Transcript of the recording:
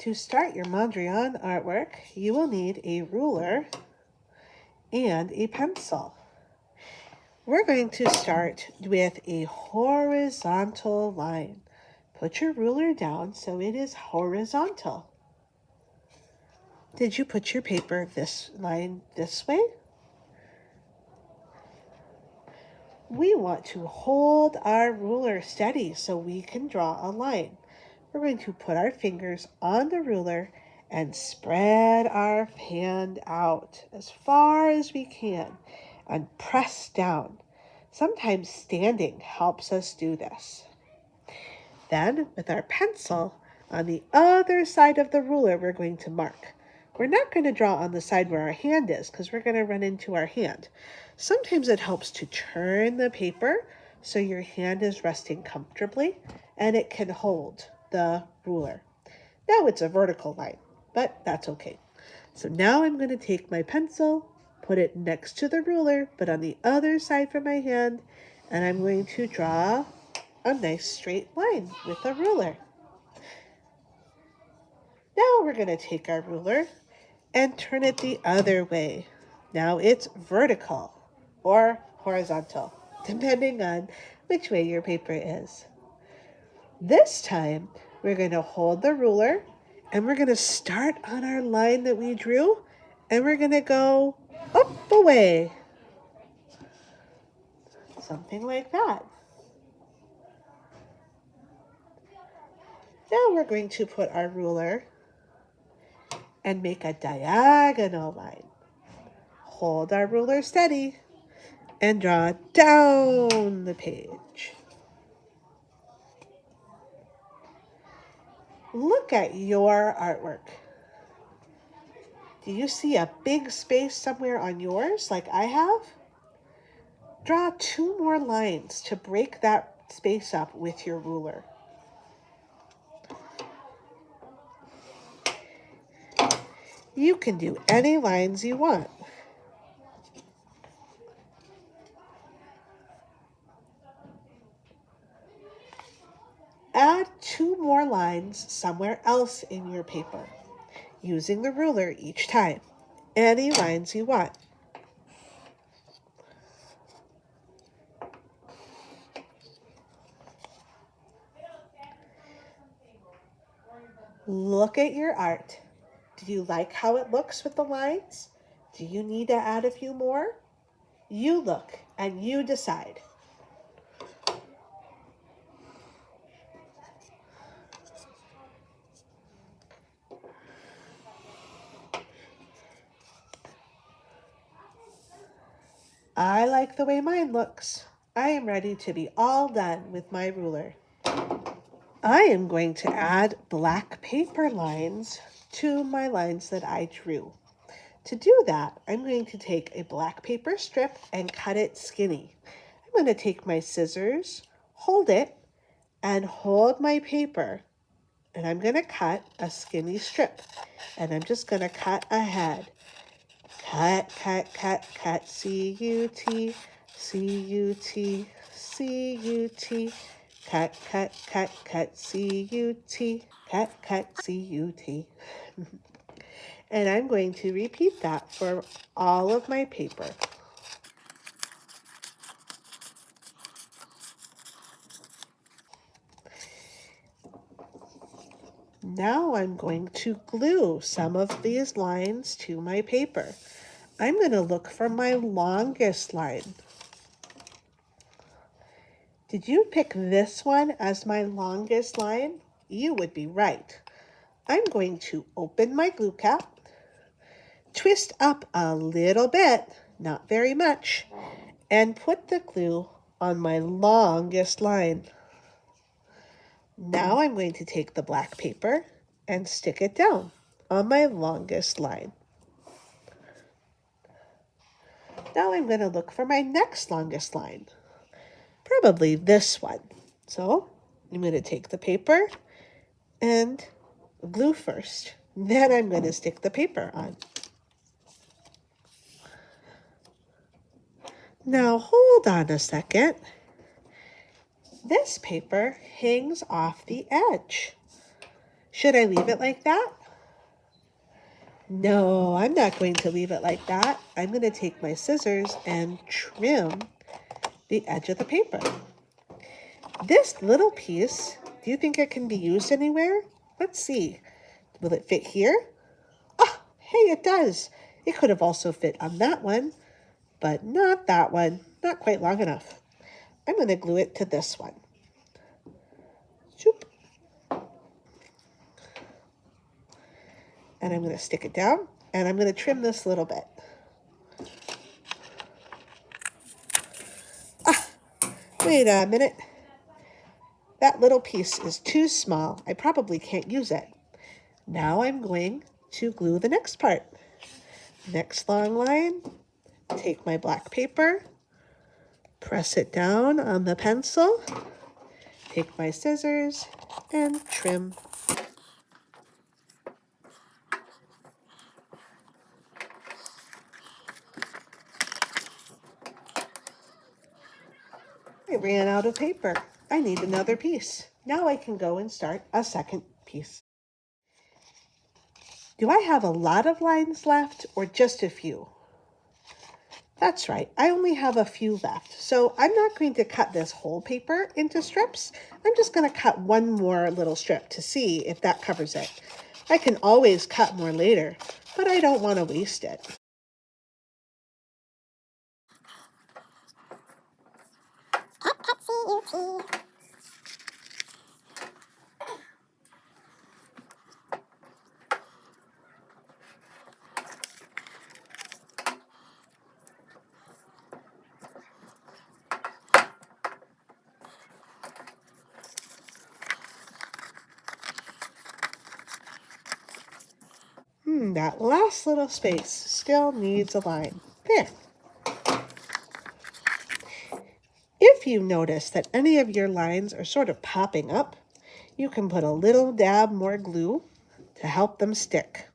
To start your Mondrian artwork, you will need a ruler and a pencil. We're going to start with a horizontal line. Put your ruler down so it is horizontal. Did you put your paper this line this way? We want to hold our ruler steady so we can draw a line. We're going to put our fingers on the ruler and spread our hand out as far as we can and press down. Sometimes standing helps us do this. Then, with our pencil, on the other side of the ruler, we're going to mark. We're not going to draw on the side where our hand is because we're going to run into our hand. Sometimes it helps to turn the paper so your hand is resting comfortably and it can hold the ruler. Now it's a vertical line, but that's okay. So now I'm going to take my pencil, put it next to the ruler, but on the other side from my hand, and I'm going to draw a nice straight line with a ruler. Now we're going to take our ruler and turn it the other way. Now it's vertical or horizontal, depending on which way your paper is. This time, we're going to hold the ruler and we're going to start on our line that we drew and we're going to go up a way. Something like that. Now we're going to put our ruler and make a diagonal line. Hold our ruler steady and draw down the page. Look at your artwork. Do you see a big space somewhere on yours like I have? Draw 2 more lines to break that space up with your ruler. You can do any lines you want. Add 2 more lines somewhere else in your paper, using the ruler each time. Any lines you want. Look at your art. Do you like how it looks with the lines? Do you need to add a few more? You look and you decide. I like the way mine looks. I am ready to be all done with my ruler. I am going to add black paper lines to my lines that I drew. To do that, I'm going to take a black paper strip and cut it skinny. I'm going to take my scissors, hold it, and hold my paper. And I'm going to cut a skinny strip. And I'm just going to cut ahead. Cut, cut, cut, cut, C-U-T, C-U-T, C-U-T. Cut, cut, cut, cut, C-U-T, cut, cut, C-U-T. And I'm going to repeat that for all of my paper. Now I'm going to glue some of these lines to my paper. I'm going to look for my longest line. Did you pick this one as my longest line? You would be right. I'm going to open my glue cap, twist up a little bit, not very much, and put the glue on my longest line. Now I'm going to take the black paper and stick it down on my longest line. Now I'm going to look for my next longest line, probably this one. So I'm going to take the paper and glue first. Then I'm going to stick the paper on. Now hold on a second. This paper hangs off the edge. Should I leave it like that? No, I'm not going to leave it like that. I'm going to take my scissors and trim the edge of the paper. This little piece, do you think it can be used anywhere? Let's see. Will it fit here? Oh, hey, it does. It could have also fit on that one, but not that one. Not quite long enough. I'm going to glue it to this one. Shoop. And I'm going to stick it down, and I'm going to trim this little bit. Ah, wait a minute. That little piece is too small. I probably can't use it. Now I'm going to glue the next part. Next long line, take my black paper, press it down on the pencil, take my scissors, and trim. I ran out of paper. I need another piece. Now I can go and start a second piece. Do I have a lot of lines left or just a few? That's right, I only have a few left. So I'm not going to cut this whole paper into strips. I'm just going to cut one more little strip to see if that covers it. I can always cut more later, but I don't want to waste it. That last little space still needs a line. There. If you notice that any of your lines are sort of popping up, you can put a little dab more glue to help them stick.